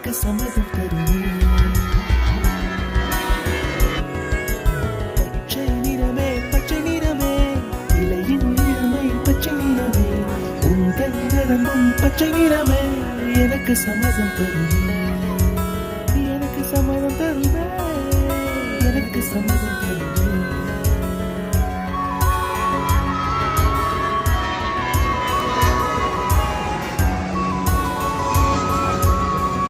எனக்கு சம்மதம் தருமே. பச்சை நிறமே பச்சை நிறமே, இலையின் இளமை பச்சை நிறமே, உங்கள் நிறமும் பச்சை நிறமே, எனக்கு சம்மதம் தருமே. எனக்கு சம்மதம் தருமே, எனக்கு சம்மதம் தருமே.